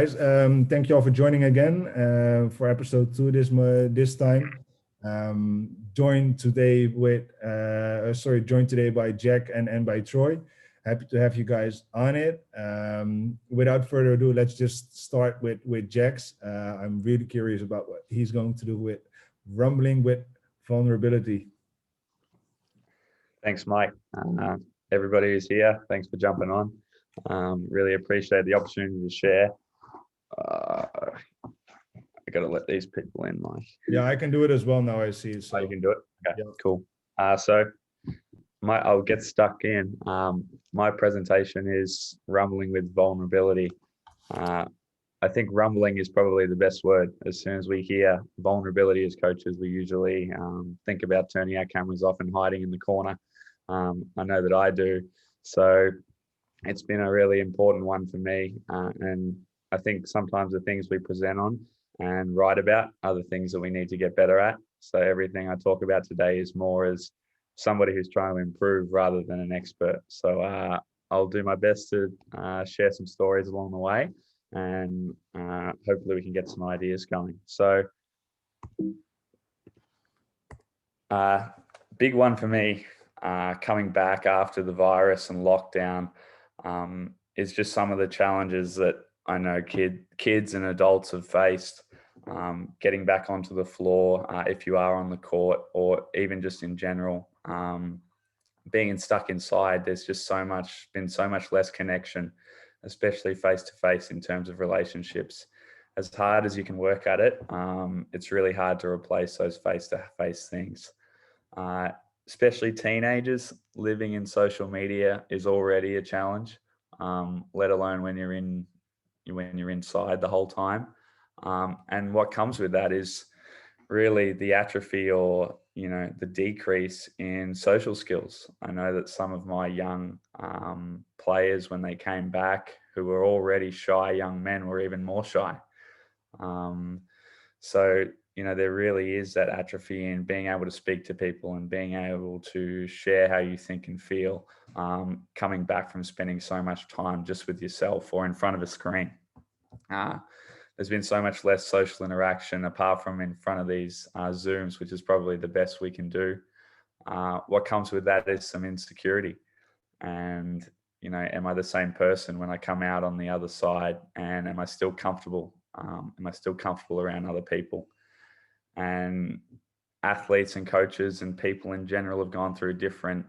Guys, thank you all for joining again for episode 2 this time. Joined today by Jack and by Troy. Happy to have you guys on it. Without further ado, let's just start with Jack's. I'm really curious about what he's going to do with rumbling with vulnerability. Thanks, Mike. Everybody who's here, thanks for jumping on. Really appreciate the opportunity to share. I got to let these people in, Mike. Yeah, I can do it as well now, I see. So you can do it? Okay, yeah. Cool. I'll get stuck in. My presentation is rumbling with vulnerability. I think rumbling is probably the best word. As soon as we hear vulnerability as coaches, we usually think about turning our cameras off and hiding in the corner. I know that I do. So it's been a really important one for me. And I think sometimes the things we present on and write about are the things that we need to get better at. So everything I talk about today is more as somebody who's trying to improve rather than an expert. So I'll do my best to share some stories along the way, and hopefully we can get some ideas going. So big one for me coming back after the virus and lockdown is just some of the challenges that I know kids and adults have faced. Getting back onto the floor if you are on the court, or even just in general, being stuck inside. There's just been so much less connection, especially face to face in terms of relationships. As hard as you can work at it, it's really hard to replace those face to face things. Especially teenagers, living in social media is already a challenge, let alone when you're inside the whole time. And what comes with that is really the atrophy, or the decrease in social skills. I know that some of my young players, when they came back, who were already shy young men, were even more shy. So there really is that atrophy in being able to speak to people and being able to share how you think and feel, coming back from spending so much time just with yourself or in front of a screen. There's been so much less social interaction apart from in front of these Zooms, which is probably the best we can do. What comes with that is some insecurity. And, am I the same person when I come out on the other side? And am I still comfortable? Am I still comfortable around other people? And athletes and coaches and people in general have gone through different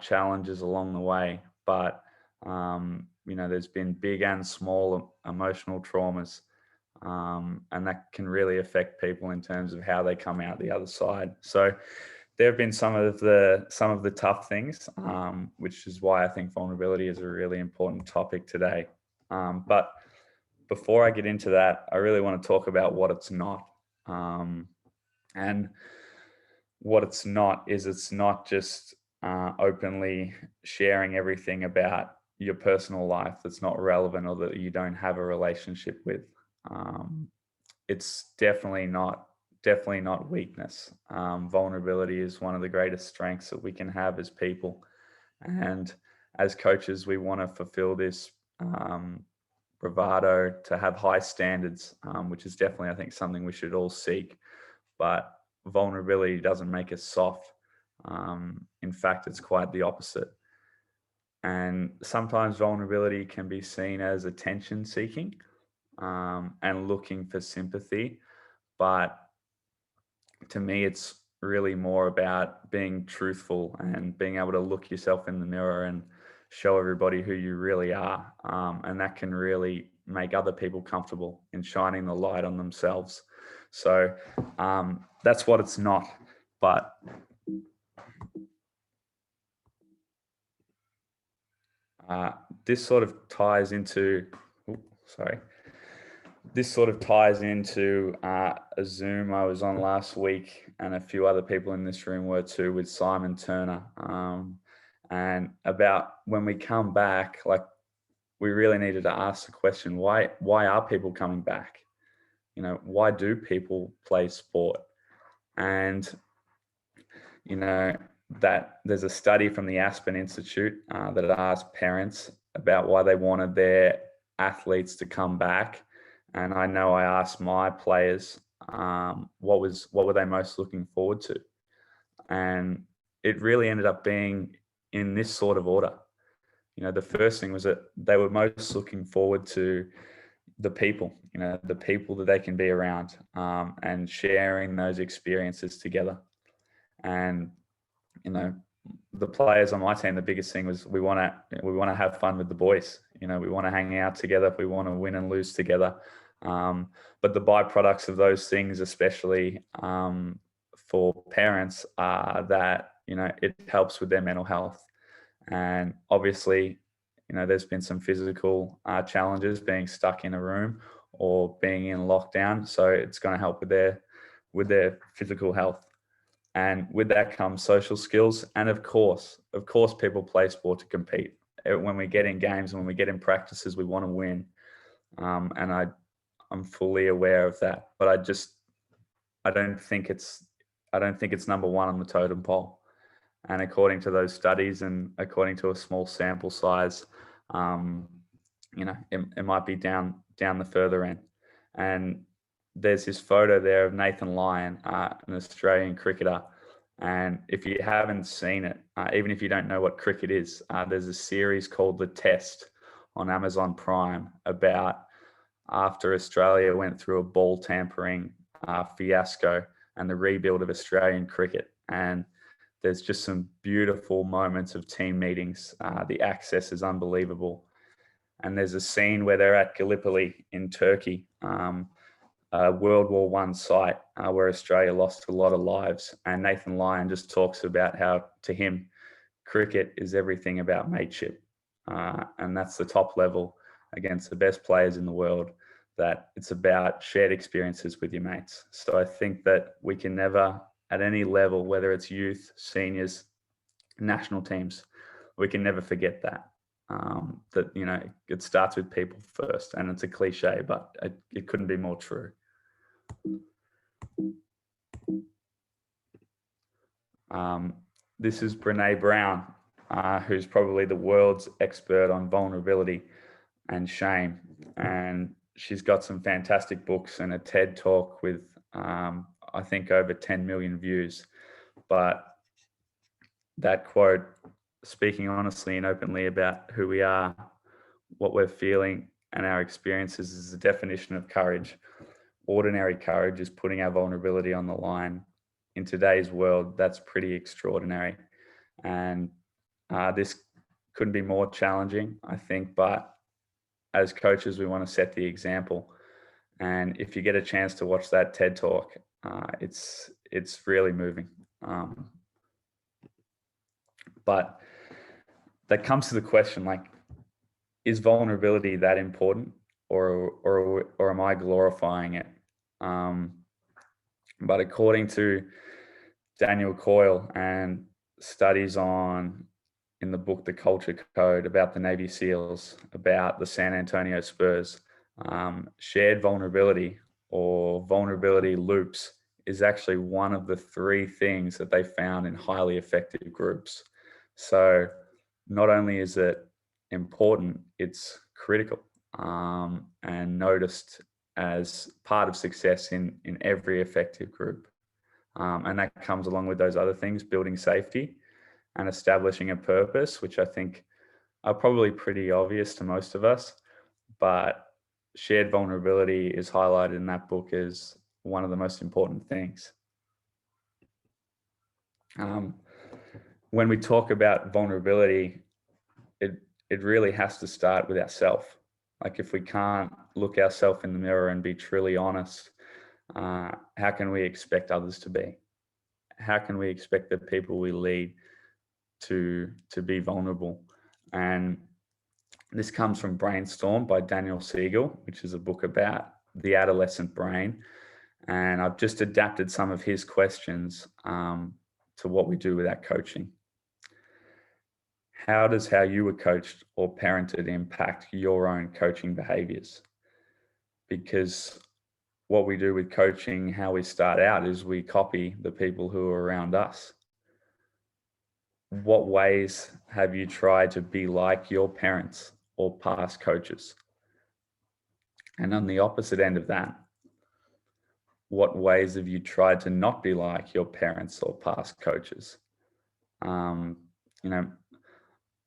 challenges along the way. But, there's been big and small emotional traumas. And that can really affect people in terms of how they come out the other side. So there have been some of the tough things, which is why I think vulnerability is a really important topic today. But before I get into that, I really want to talk about what it's not. And what it's not is, it's not just openly sharing everything about your personal life that's not relevant or that you don't have a relationship with. It's definitely not weakness. Vulnerability is one of the greatest strengths that we can have as people. And as coaches, we want to fulfill this bravado, to have high standards, which is definitely, I think, something we should all seek. But vulnerability doesn't make us soft. In fact, it's quite the opposite. And sometimes vulnerability can be seen as attention seeking, and looking for sympathy. But to me, it's really more about being truthful and being able to look yourself in the mirror and show everybody who you really are. And that can really make other people comfortable in shining the light on themselves. So that's what it's not. But this sort of ties into a Zoom I was on last week, and a few other people in this room were too, with Simon Turner, and about when we come back, like, we really needed to ask the question, why are people coming back? Why do people play sport? And that there's a study from the Aspen Institute that asked parents about why they wanted their athletes to come back, And I know I asked my players what were they most looking forward to, and it really ended up being in this sort of order. The first thing was that they were most looking forward to the people, the people that they can be around, and sharing those experiences together. And you know, the players on my team, the biggest thing was we want to have fun with the boys. We want to hang out together. We want to win and lose together. But the byproducts of those things, especially for parents, are that it helps with their mental health. And obviously, there's been some physical challenges being stuck in a room or being in lockdown. So it's going to help with their physical health. And with that comes social skills. And of course, people play sport to compete. When we get in games, when we get in practices, we want to win. And I'm fully aware of that. But I don't think it's number one on the totem pole. And according to those studies and according to a small sample size, it might be down the further end. And there's this photo there of Nathan Lyon, an Australian cricketer. And if you haven't seen it, even if you don't know what cricket is, there's a series called The Test on Amazon Prime about after Australia went through a ball tampering fiasco and the rebuild of Australian cricket. And there's just some beautiful moments of team meetings. The access is unbelievable. And there's a scene where they're at Gallipoli in Turkey, a World War I site where Australia lost a lot of lives. And Nathan Lyon just talks about how, to him, cricket is everything about mateship. And that's the top level against the best players in the world, that it's about shared experiences with your mates. So I think that we can never, at any level, whether it's youth, seniors, national teams, we can never forget that. That it starts with people first, and it's a cliche, but it couldn't be more true. This is Brene Brown, who's probably the world's expert on vulnerability and shame, and she's got some fantastic books and a TED talk with I think over 10 million views. But that quote, speaking honestly and openly about who we are, what we're feeling, and our experiences, is the definition of courage. Ordinary courage is putting our vulnerability on the line. In today's world, that's pretty extraordinary. And this couldn't be more challenging, I think, but as coaches, we want to set the example. And if you get a chance to watch that TED talk, it's really moving. But that comes to the question, like, is vulnerability that important, or am I glorifying it? But according to Daniel Coyle and studies in the book The Culture Code, about the Navy SEALs, about the San Antonio Spurs, shared vulnerability or vulnerability loops is actually one of the 3 things that they found in highly effective groups. So not only is it important, it's critical, and noticed as part of success in every effective group. And that comes along with those other things, building safety and establishing a purpose, which I think are probably pretty obvious to most of us. But shared vulnerability is highlighted in that book as one of the most important things. When we talk about vulnerability, it really has to start with ourselves. Like, if we can't look ourselves in the mirror and be truly honest, how can we expect others to be? How can we expect the people we lead to be vulnerable? And this comes from Brainstorm by Daniel Siegel, which is a book about the adolescent brain. And I've just adapted some of his questions to what we do with our coaching. How does how you were coached or parented impact your own coaching behaviors? Because what we do with coaching, how we start out, is we copy the people who are around us. What ways have you tried to be like your parents or past coaches? And on the opposite end of that, what ways have you tried to not be like your parents or past coaches? Um, you know,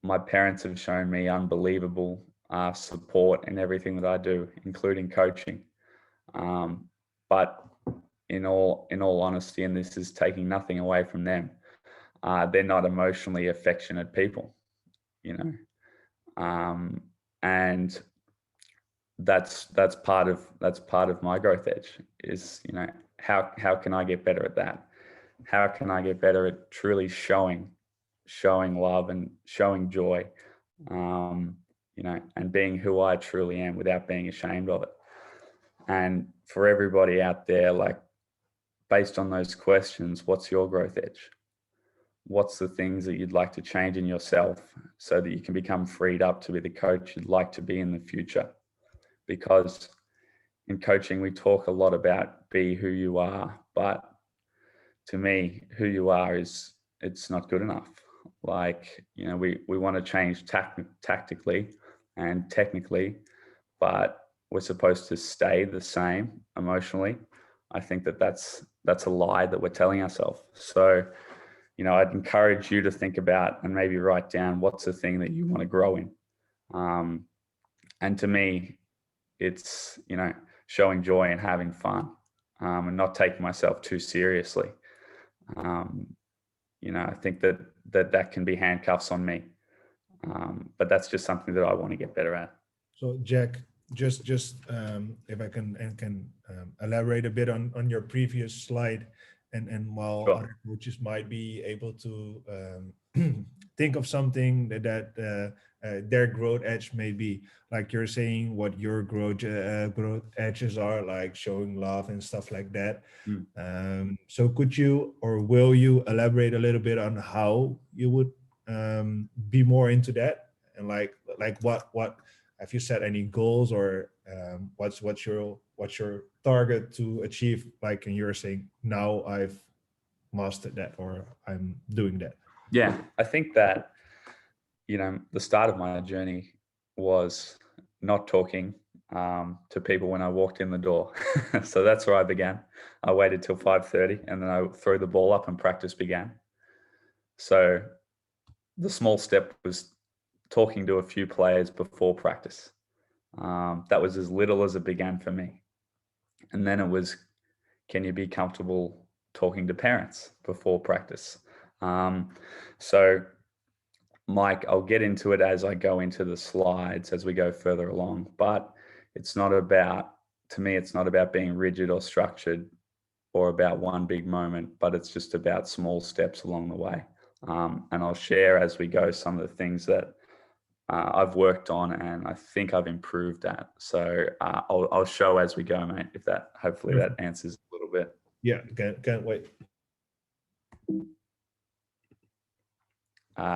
my parents have shown me unbelievable support in everything that I do, including coaching. But in all honesty, and this is taking nothing away from them, they're not emotionally affectionate people, you know, and that's part of my growth edge is, how can I get better at that? How can I get better at truly showing love and showing joy, and being who I truly am without being ashamed of it? And for everybody out there, like, based on those questions, what's your growth edge? What's the things that you'd like to change in yourself so that you can become freed up to be the coach you'd like to be in the future? Because in coaching, we talk a lot about be who you are, but to me, who you are it's not good enough. Like, we want to change tactically and technically, but we're supposed to stay the same emotionally. I think that's a lie that we're telling ourselves. So, I'd encourage you to think about and maybe write down what's the thing that you want to grow in. And to me, it's, showing joy and having fun, and not taking myself too seriously. I think that can be handcuffs on me. But that's just something that I want to get better at. So Jack, just if I can elaborate a bit on your previous slide, and while Sure. other coaches might be able to think of something that their growth edge may be, like you're saying, what your growth edges are, like showing love and stuff like that. So could you or will you elaborate a little bit on how you would be more into that, and like what have you set any goals, or what's your target to achieve? Like, and you're saying now I've mastered that, or I'm doing that. Yeah, I think that, the start of my journey was not talking to people when I walked in the door. So that's where I began. I waited till 5:30 and then I threw the ball up and practice began. So the small step was talking to a few players before practice. That was as little as it began for me. And then it was, can you be comfortable talking to parents before practice? So Mike, I'll get into it as I go into the slides as we go further along, but to me, it's not about being rigid or structured or about one big moment, but it's just about small steps along the way. And I'll share as we go some of the things that I've worked on and I think I've improved at. So I'll show as we go, mate, if hopefully that answers a little bit. Yeah, can't wait.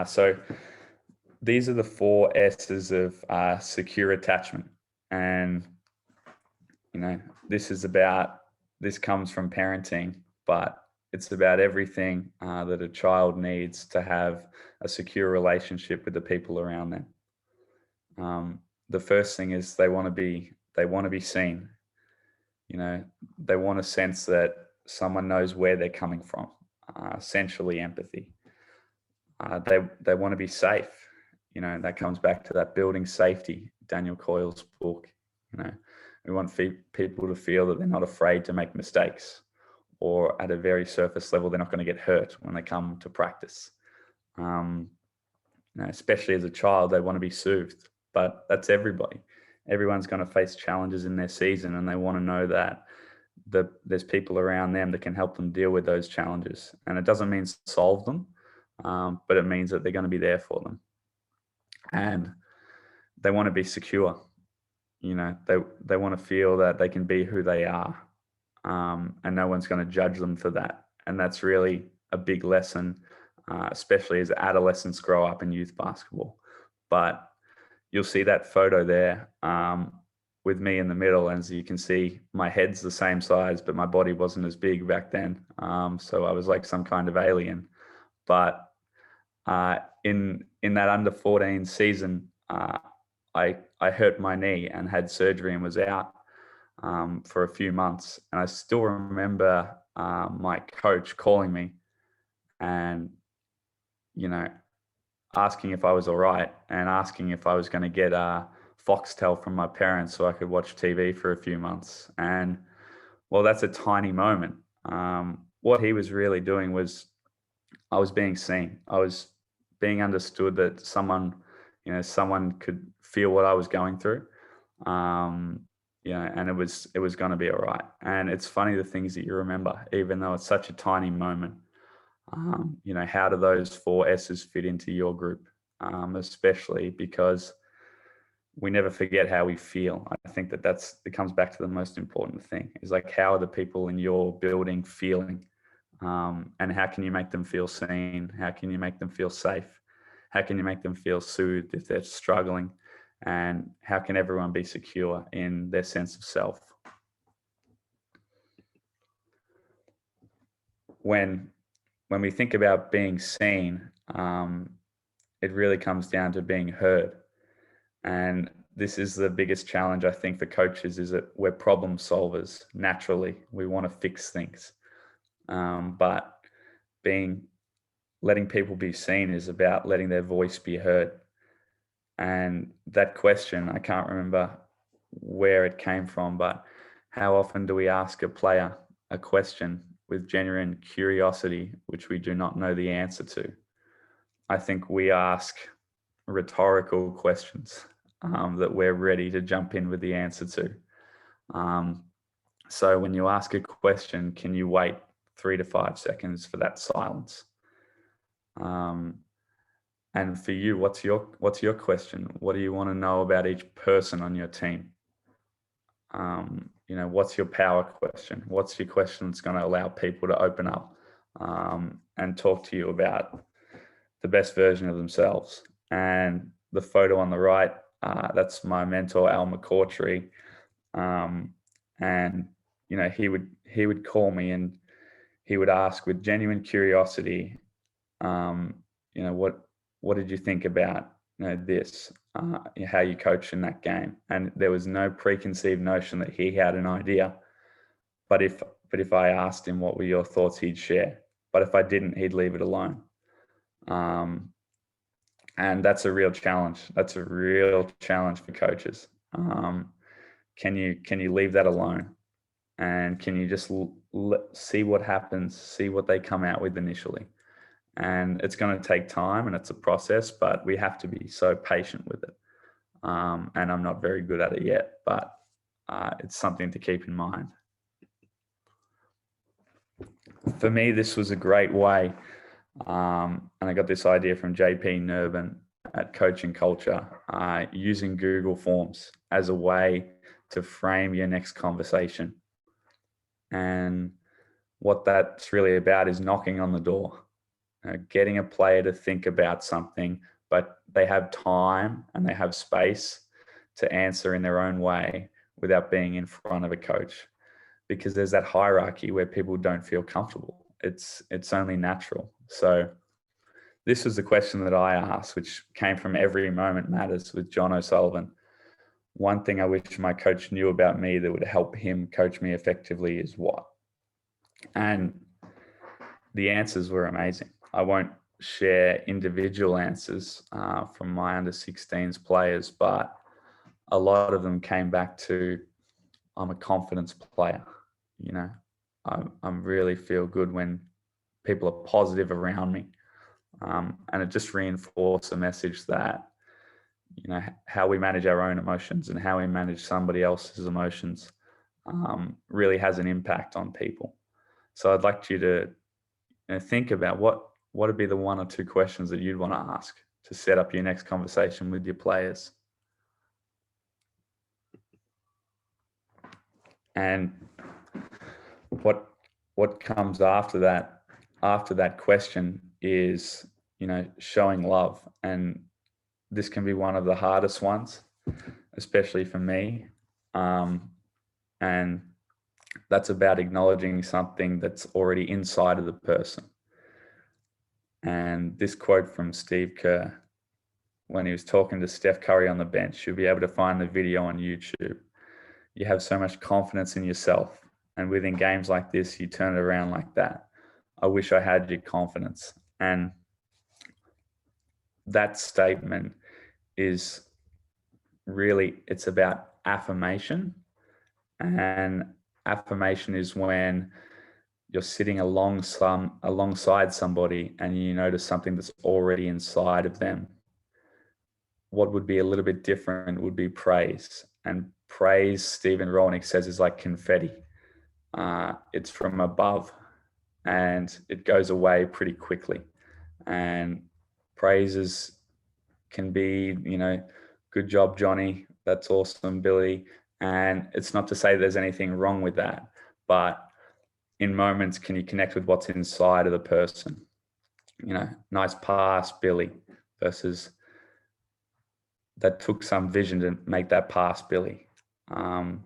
So these are the 4 S's of secure attachment. And, this comes from parenting, but it's about everything that a child needs to have a secure relationship with the people around them. The first thing is they want to be seen. They want a sense that someone knows where they're coming from, essentially empathy. They want to be safe. That comes back to that building safety, Daniel Coyle's book. We want people to feel that they're not afraid to make mistakes, or at a very surface level, they're not going to get hurt when they come to practice. Especially as a child, they want to be soothed, but that's everybody. Everyone's going to face challenges in their season, and they want to know that there's people around them that can help them deal with those challenges. And it doesn't mean solve them, but it means that they're going to be there for them. And they want to be secure. They want to feel that they can be who they are, and no one's going to judge them for that. And that's really a big lesson, especially as adolescents grow up in youth basketball. But you'll see that photo there with me in the middle. And as you can see, my head's the same size, but my body wasn't as big back then. So I was like some kind of alien. But in that under 14 season, I hurt my knee and had surgery and was out. for a few months. And I still remember my coach calling me and, asking if I was all right and asking if I was going to get a Foxtel from my parents so I could watch TV for a few months. And well, that's a tiny moment. What he was really doing was I was being seen. I was being understood, that someone could feel what I was going through. Um, and it was going to be all right. And it's funny the things that you remember, even though it's such a tiny moment. How do those four S's fit into your group? Especially because we never forget how we feel. I think it comes back to the most important thing, is like, how are the people in your building feeling? And how can you make them feel seen? How can you make them feel safe? How can you make them feel soothed if they're struggling? And how can everyone be secure in their sense of self? When we think about being seen, it really comes down to being heard. And this is the biggest challenge, I think, for coaches, is that we're problem solvers naturally. We want to fix things. But letting people be seen is about letting their voice be heard. And that question, I can't remember where it came from, but how often do we ask a player a question with genuine curiosity, which we do not know the answer to? I think we ask rhetorical questions that we're ready to jump in with the answer to. So when you ask a question, can you wait 3 to 5 seconds for that silence? And for you, what's your question? What do you want to know about each person on your team? What's your power question? What's your question that's going to allow people to open up and talk to you about the best version of themselves? And the photo on the right, that's my mentor, Al McCautry. And he would call me and he would ask with genuine curiosity, what did you think about this, how you coached in that game? And there was no preconceived notion that he had an idea. But if I asked him what were your thoughts, he'd share. But if I didn't, he'd leave it alone. And that's a real challenge. That's a real challenge for coaches. Can you leave that alone? And can you just see what happens, see what they come out with initially? And it's going to take time and it's a process, but we have to be so patient with it. And I'm not very good at it yet, but it's something to keep in mind. For me, this was a great way. And I got this idea from JP Nurbin at Coaching Culture, using Google Forms as a way to frame your next conversation. And what that's really about is knocking on the door, getting a player to think about something, but they have time and they have space to answer in their own way without being in front of a coach. Because there's that hierarchy where people don't feel comfortable. It's only natural. So this was the question that I asked, which came from Every Moment Matters with John O'Sullivan. One thing I wish my coach knew about me that would help him coach me effectively is what? And the answers were amazing. I won't share individual answers from my under 16s players, but a lot of them came back to, I'm a confidence player. I really feel good when people are positive around me. And it just reinforced a message that, how we manage our own emotions and how we manage somebody else's emotions really has an impact on people. So I'd like you to think about what would be the 1 or 2 questions that you'd want to ask to set up your next conversation with your players. And what comes after that question is, showing love. And this can be one of the hardest ones, especially for me. And that's about acknowledging something that's already inside of the person. And this quote from Steve Kerr, when he was talking to Steph Curry on the bench, you'll be able to find the video on YouTube. you have so much confidence in yourself. And within games like this, you turn it around like that. I wish I had your confidence. And that statement is really, it's about affirmation. And affirmation is when you're sitting alongside somebody and you notice something that's already inside of them. What would be a little bit different would be praise. And praise, Stephen Roenick says, is like confetti. It's from above and it goes away pretty quickly. And praises can be, good job, Johnny. That's awesome, Billy. And it's not to say there's anything wrong with that, but in moments, can you connect with what's inside of the person? Nice pass, Billy, versus that took some vision to make that pass, Billy. And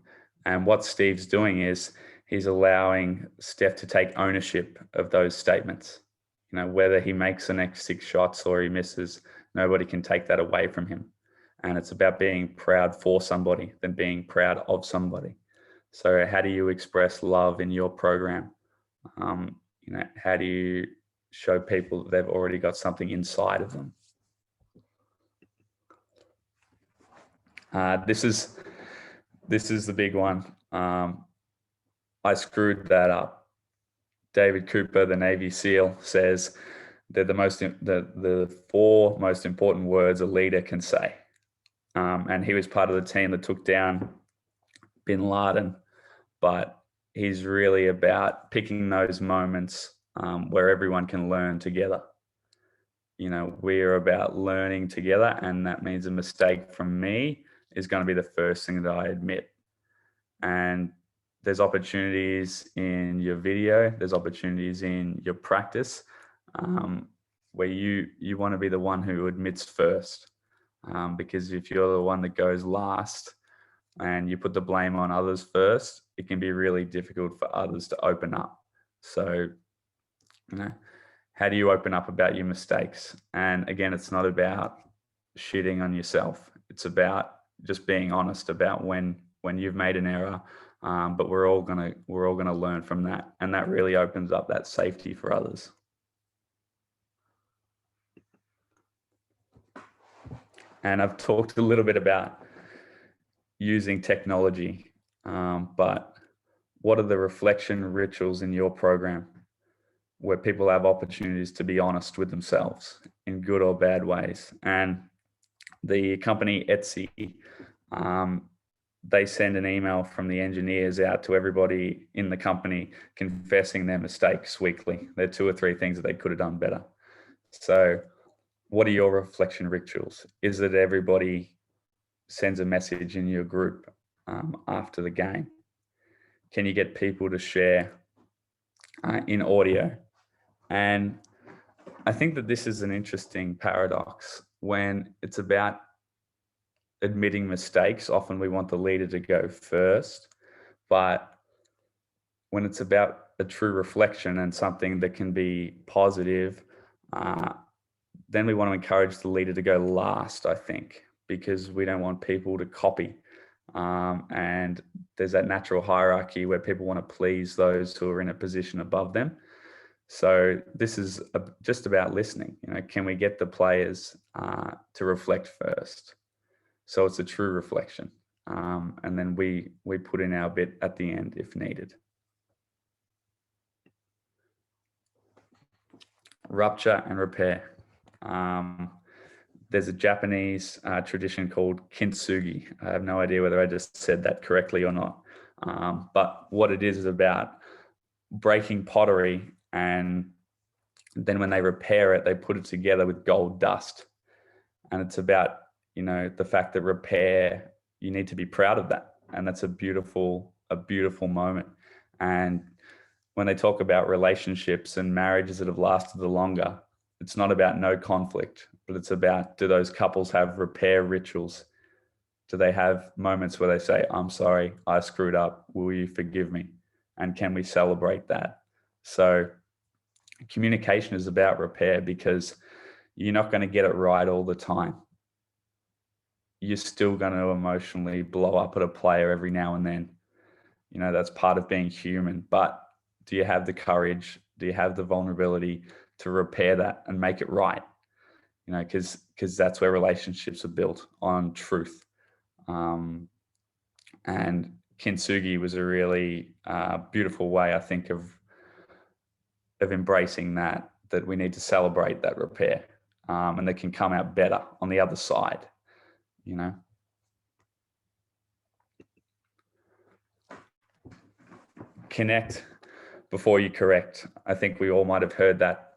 what Steve's doing is he's allowing Steph to take ownership of those statements. Whether he makes the next 6 shots or he misses, nobody can take that away from him. And it's about being proud for somebody than being proud of somebody. So how do you express love in your program? How do you show people that they've already got something inside of them? This is the big one. I screwed that up. David Cooper, the Navy SEAL, says they're the 4 most important words a leader can say. And he was part of the team that took down bin Laden, but he's really about picking those moments where everyone can learn together. We're about learning together, and that means a mistake from me is going to be the first thing that I admit. And there's opportunities in your video, there's opportunities in your practice where you want to be the one who admits first. Because if you're the one that goes last and you put the blame on others first, it can be really difficult for others to open up. So, how do you open up about your mistakes? And again, it's not about shitting on yourself. It's about just being honest about when you've made an error. But we're all gonna learn from that, and that really opens up that safety for others. And I've talked a little bit about using technology, but what are the reflection rituals in your program where people have opportunities to be honest with themselves in good or bad ways? And the company Etsy, they send an email from the engineers out to everybody in the company confessing their mistakes weekly. There are 2 or 3 things that they could have done better. So what are your reflection rituals? Is it everybody sends a message in your group after the game? Can you get people to share in audio? And I think that this is an interesting paradox. When it's about admitting mistakes, often we want the leader to go first, but when it's about a true reflection and something that can be positive, then we want to encourage the leader to go last, I think, because we don't want people to copy. And there's that natural hierarchy where people want to please those who are in a position above them. So this is just about listening. Can we get the players to reflect first? So it's a true reflection. And then we put in our bit at the end if needed. Rupture and repair. There's a Japanese tradition called Kintsugi. I have no idea whether I just said that correctly or not. But what it is about breaking pottery, and then when they repair it, they put it together with gold dust. And it's about, the fact that repair, you need to be proud of that. And that's a beautiful moment. And when they talk about relationships and marriages that have lasted the longer, it's not about no conflict, but it's about, do those couples have repair rituals? Do they have moments where they say, I'm sorry, I screwed up, will you forgive me? And can we celebrate that? So communication is about repair, because you're not going to get it right all the time. you're still going to emotionally blow up at a player every now and then. That's part of being human. But do you have the courage? Do you have the vulnerability to repair that and make it right? Because that's where relationships are built on truth. And Kintsugi was a really beautiful way, I think, of embracing that we need to celebrate that repair, and they can come out better on the other side. Connect before you correct. I think we all might have heard that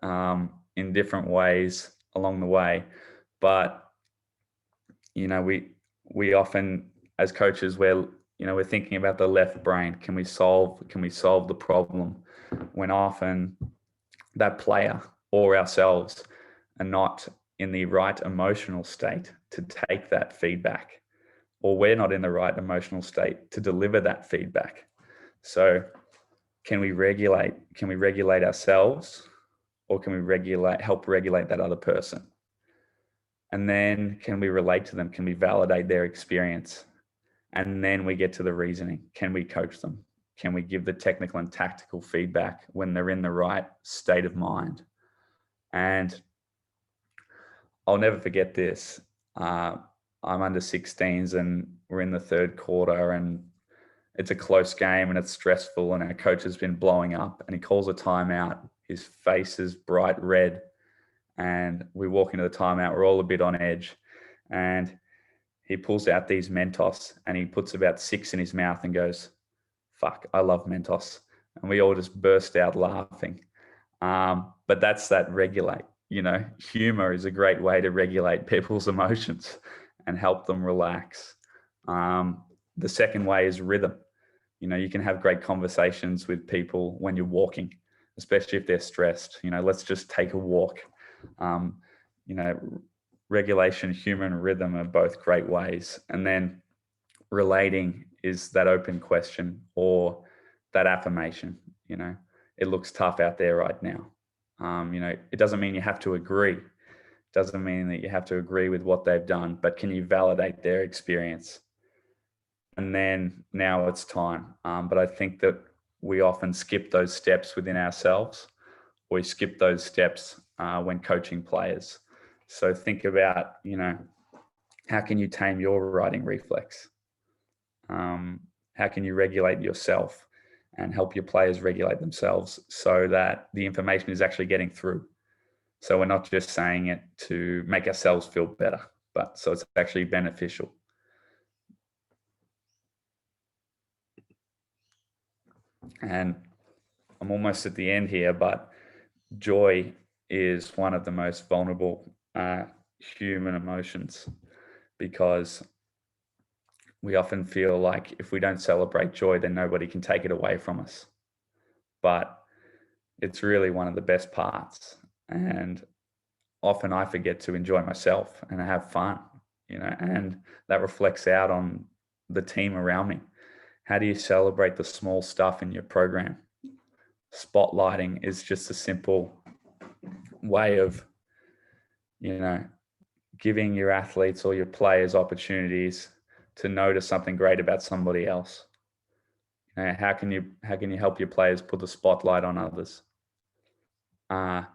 in different ways along the way, but we often, as coaches, we're thinking about the left brain. Can we solve the problem? When often that player or ourselves are not in the right emotional state to take that feedback, or we're not in the right emotional state to deliver that feedback. So can we regulate ourselves, or can we help regulate that other person? And then can we relate to them? Can we validate their experience? And then we get to the reasoning. Can we coach them? Can we give the technical and tactical feedback when they're in the right state of mind? And I'll never forget this. I'm under 16s and we're in the third quarter, and it's a close game and it's stressful, and our coach has been blowing up and he calls a timeout. His face is bright red, and we walk into the timeout. We're all a bit on edge, and he pulls out these Mentos and he puts about 6 in his mouth and goes, "Fuck, I love Mentos." And we all just burst out laughing. But that's that regulate. Humor is a great way to regulate people's emotions and help them relax. The second way is rhythm. You can have great conversations with people when you're walking, especially if they're stressed. Let's just take a walk. Regulation, humor, and rhythm are both great ways. And then relating is that open question or that affirmation. It looks tough out there right now. It doesn't mean you have to agree. It doesn't mean that you have to agree with what they've done, but can you validate their experience? And then now it's time. But I think that we often skip those steps within ourselves. We skip those steps when coaching players. So think about, how can you tame your writing reflex? How can you regulate yourself and help your players regulate themselves so that the information is actually getting through? So we're not just saying it to make ourselves feel better, but so it's actually beneficial. And I'm almost at the end here, but joy is one of the most vulnerable human emotions, because we often feel like if we don't celebrate joy, then nobody can take it away from us. But it's really one of the best parts. And often I forget to enjoy myself and have fun, and that reflects out on the team around me. How do you celebrate the small stuff in your program? Spotlighting is just a simple way of, giving your athletes or your players opportunities to notice something great about somebody else. How can you help your players put the spotlight on others? I'm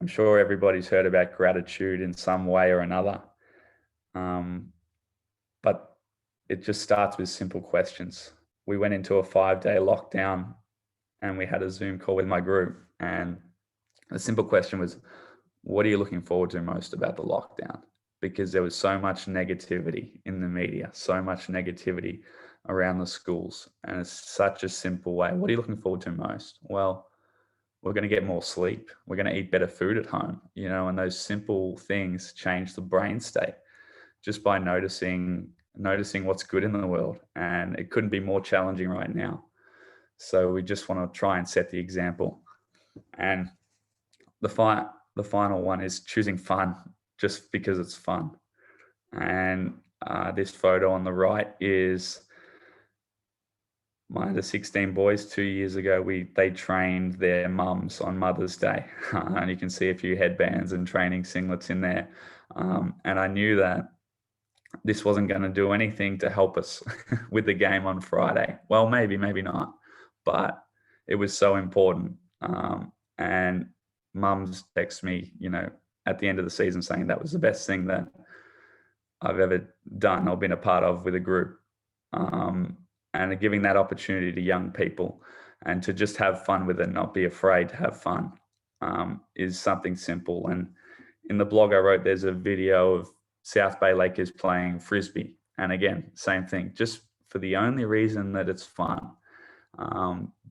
sure everybody's heard about gratitude in some way or another, but it just starts with simple questions. We went into a 5-day lockdown and we had a Zoom call with my group, and the simple question was, what are you looking forward to most about the lockdown? Because there was so much negativity in the media, so much negativity around the schools. And it's such a simple way. What are you looking forward to most? Well, we're going to get more sleep. We're going to eat better food at home, and those simple things change the brain state just by noticing what's good in the world. And it couldn't be more challenging right now. So we just want to try and set the example. And the final one is choosing fun just because it's fun. And this photo on the right is my under 16 boys 2 years ago. They trained their mums on Mother's Day, and you can see a few headbands and training singlets in there. And I knew that this wasn't going to do anything to help us with the game on Friday. Well, maybe not, but it was so important. And Mum's texted me, at the end of the season saying that was the best thing that I've ever done or been a part of with a group. And giving that opportunity to young people and to just have fun with it, not be afraid to have fun, is something simple. And in the blog I wrote, there's a video of South Bay Lakers playing Frisbee. And again, same thing, just for the only reason that it's fun,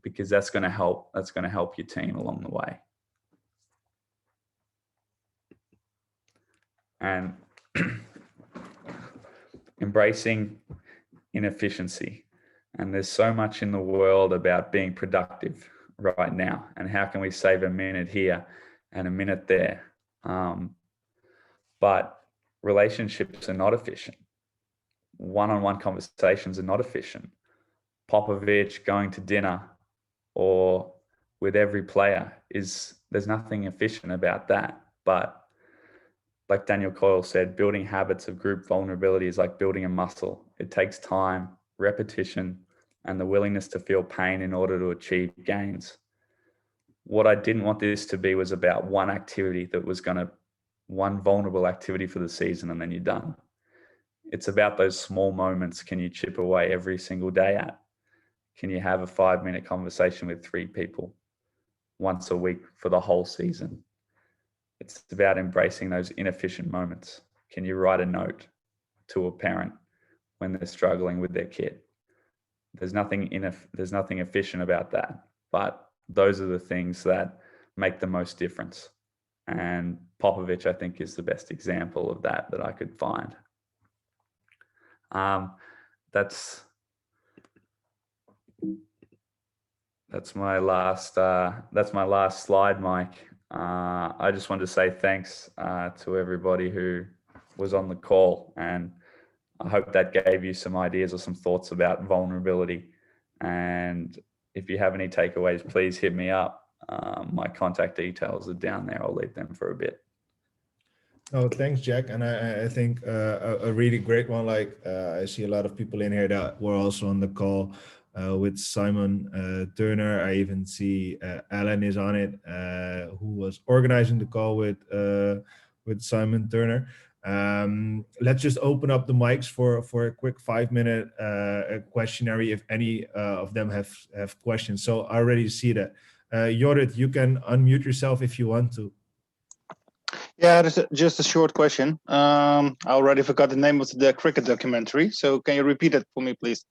because that's going to help your team along the way. And embracing inefficiency. And there's so much in the world about being productive right now. And how can we save a minute here and a minute there? But relationships are not efficient. One-on-one conversations are not efficient. Popovich going to dinner or with every player there's nothing efficient about that. But like Daniel Coyle said, building habits of group vulnerability is like building a muscle. It takes time, repetition, and the willingness to feel pain in order to achieve gains. What I didn't want this to be was about one activity that was one vulnerable activity for the season and then you're done. It's about those small moments. Can you chip away every single day at? Can you have a 5-minute conversation with 3 people once a week for the whole season? It's about embracing those inefficient moments. Can you write a note to a parent when they're struggling with their kid? There's nothing efficient about that, but those are the things that make the most difference. And Popovich, I think, is the best example of that I could find. That's my last slide, Mike. I just wanted to say thanks to everybody who was on the call, and I hope that gave you some ideas or some thoughts about vulnerability. And if you have any takeaways, please hit me up. My contact details are down there. I'll leave them for a bit. Oh, thanks, Jack. And I think a really great one. Like I see a lot of people in here that were also on the call with Simon Turner. I even see Alan is on it, who was organizing the call with Simon Turner. Let's just open up the mics for a quick 5-minute questionnaire if any of them have questions. So I already see that. Jorrit, you can unmute yourself if you want to. Yeah, just a short question. I already forgot the name of the cricket documentary. So can you repeat it for me, please?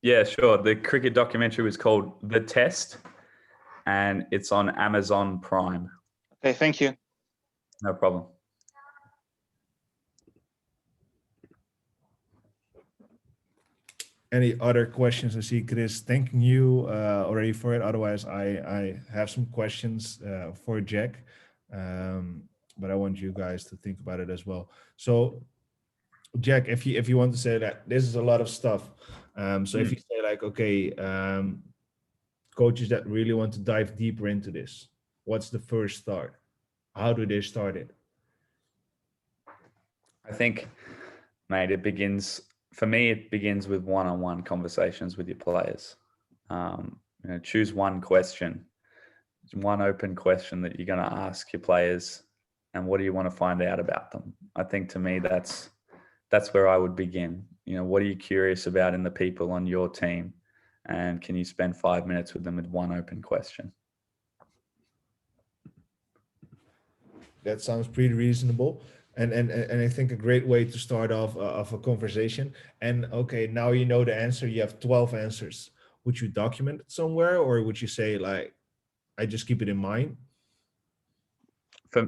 Yeah, sure. The cricket documentary was called The Test, and it's on Amazon Prime. Okay, thank you. No problem. Any other questions? I see Chris thanking you already for it. Otherwise, I have some questions for Jack, but I want you guys to think about it as well. So, Jack, if you want to say that this is a lot of stuff, so if you say like, okay, coaches that really want to dive deeper into this, what's the first start? How do they start it? I think, mate, it begins with one-on-one conversations with your players. Choose one question, one open question that you're going to ask your players, and what do you want to find out about them? I think to me, that's where I would begin. What are you curious about in the people on your team? And can you spend 5 minutes with them with one open question? That sounds pretty reasonable. And I think a great way to start off of a conversation. And okay, now you know the answer. You have 12 answers. Would you document it somewhere, or would you say like, I just keep it in mind? For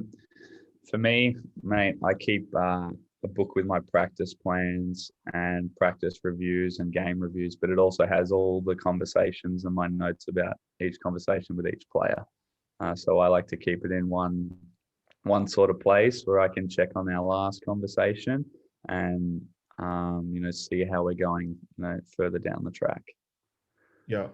me, mate, I keep a book with my practice plans and practice reviews and game reviews, but it also has all the conversations and my notes about each conversation with each player. So I like to keep it in one sort of place where I can check on our last conversation and see how we're going further down the track. Yeah.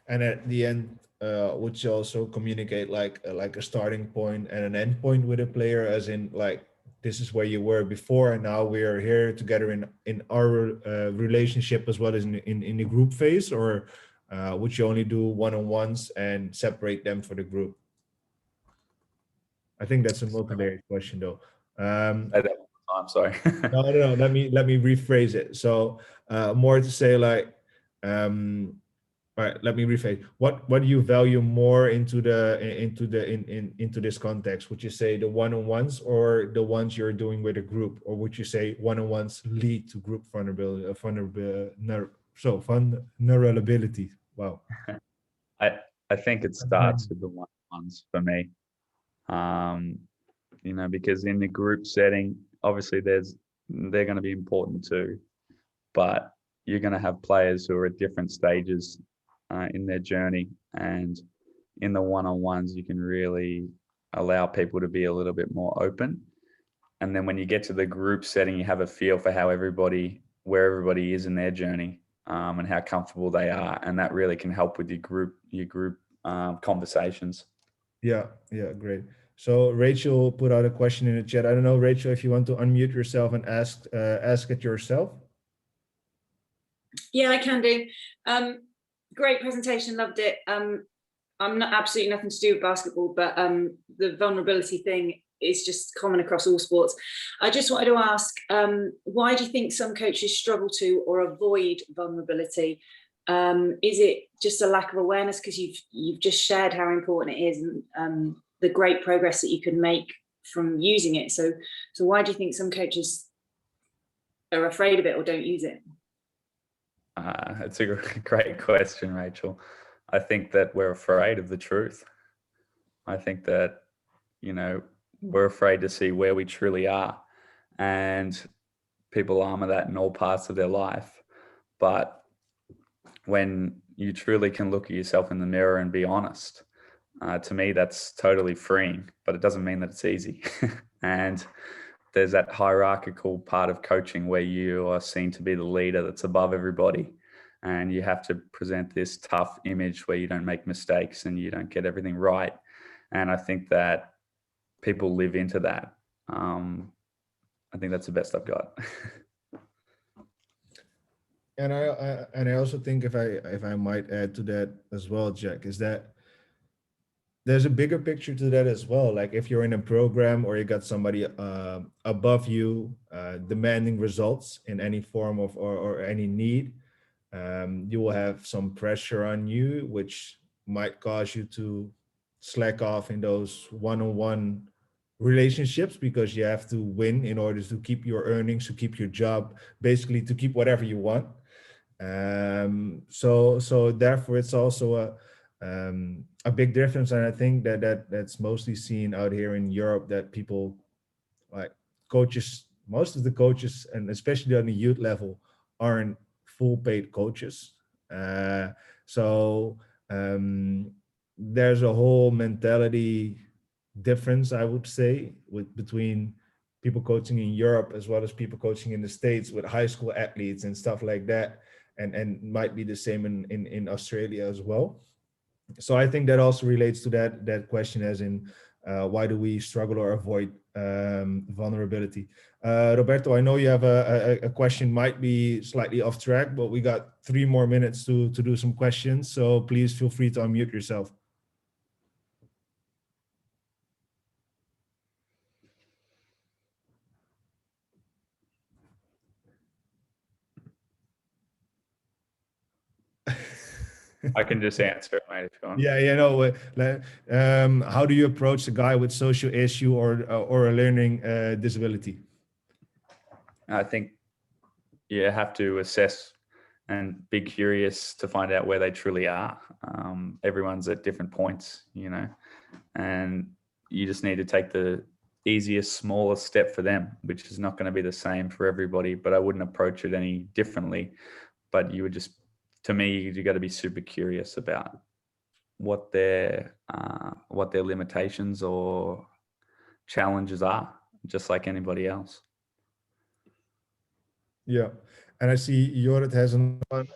And at the end, would you also communicate like a starting point and an end point with a player, as in like this is where you were before, and now we are here together in our relationship as well as in the group phase, or would you only do one-on-ones and separate them for the group? I think that's a multi-layered question, though. Say that one more time, sorry. No. Let me rephrase it. So more to say like, all right, let me rephrase. What do you value more into this context? Would you say the one-on-ones or the ones you're doing with a group, or would you say one-on-ones lead to group vulnerability? Vulnerability. Wow. I think it starts with the one-on-ones for me. You know, because in the group setting, obviously they're going to be important too, but you're going to have players who are at different stages in their journey, and in the one-on-ones you can really allow people to be a little bit more open. And then when you get to the group setting, you have a feel for where everybody is in their journey, and how comfortable they are, and that really can help with your group conversations. Yeah, great. So Rachel put out a question in the chat. I don't know, Rachel, if you want to unmute yourself and ask it yourself. Yeah, I can do. Great presentation, loved it. I'm not absolutely nothing to do with basketball, but the vulnerability thing is just common across all sports. I just wanted to ask, why do you think some coaches struggle to or avoid vulnerability? Is it just a lack of awareness? Because you've just shared how important it is, and the great progress that you can make from using it. So why do you think some coaches are afraid of it or don't use it? It's a great question, Rachel. I think that we're afraid of the truth. I think that, you know, we're afraid to see where we truly are, and people armor that in all parts of their life. But when you truly can look at yourself in the mirror and be honest, to me, that's totally freeing, but it doesn't mean that it's easy. And there's that hierarchical part of coaching where you are seen to be the leader that's above everybody, and you have to present this tough image where you don't make mistakes and you don't get everything right. And I think that people live into that. I think that's the best I've got. And I also think, if I might add to that as well, Jack, is that there's a bigger picture to that as well. Like if you're in a program or you got somebody above you demanding results in any form of or any need, you will have some pressure on you, which might cause you to slack off in those one-on-one relationships, because you have to win in order to keep your earnings, to keep your job, basically to keep whatever you want. So therefore it's also a big difference. And I think that's mostly seen out here in Europe, that people like coaches, most of the coaches, and especially on the youth level, aren't full paid coaches. So there's a whole mentality difference, I would say, between people coaching in Europe as well as people coaching in the States with high school athletes and stuff like that, and might be the same in Australia as well. So I think that also relates to that question, as in why do we struggle or avoid vulnerability? Roberto, I know you have a question, might be slightly off track, but we got 3 more minutes to do some questions. So please feel free to unmute yourself. I can just answer it, mate, if you want. Yeah, you know, how do you approach a guy with social issue or a learning disability? I think you have to assess and be curious to find out where they truly are. Everyone's at different points, you know, and you just need to take the easiest, smallest step for them, which is not going to be the same for everybody, but I wouldn't approach it any differently. But you would just, to me, you got to be super curious about what their limitations or challenges are, just like anybody else. Yeah, and I see Jorrit has one.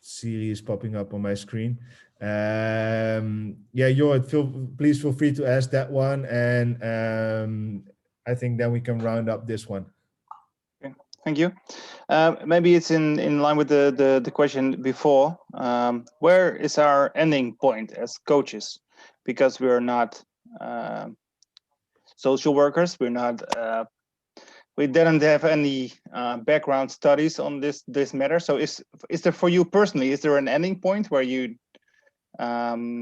Siri is popping up on my screen. Yeah, please feel free to ask that one, and I think then we can round up this one. Okay, thank you. Maybe it's in line with the question before. Where is our ending point as coaches? Because we are not social workers. We're not. We didn't have any background studies on this matter. So is there, for you personally, is there an ending point where you have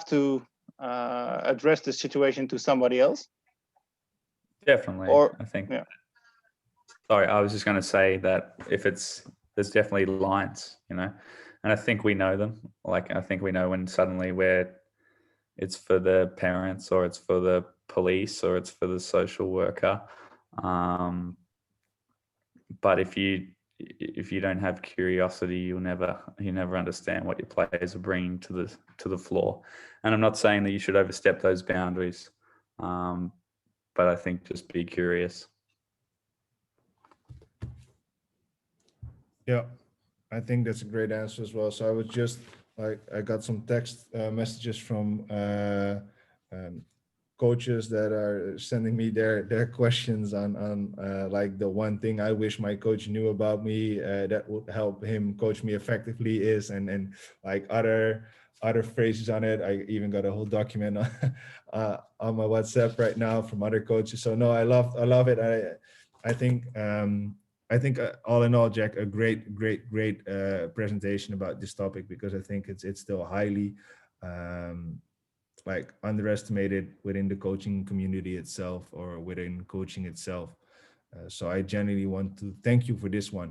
to address the situation to somebody else? Definitely. Or I think. yeah. Sorry, I was just going to say that there's definitely lines, and I think we know them. Like, I think we know when suddenly it's for the parents, or it's for the police, or it's for the social worker. But if you don't have curiosity, you never understand what your players are bringing to the floor. And I'm not saying that you should overstep those boundaries, but I think just be curious. Yeah, I think that's a great answer as well. So I was just like, I got some text messages from coaches that are sending me their questions on like the one thing I wish my coach knew about me that would help him coach me effectively is, and like other phrases on it. I even got a whole document on my WhatsApp right now from other coaches. So no, I love it. I think all in all, Jack, a great presentation about this topic, because I think it's still highly like underestimated within the coaching community itself, or within coaching itself. So I genuinely want to thank you for this one.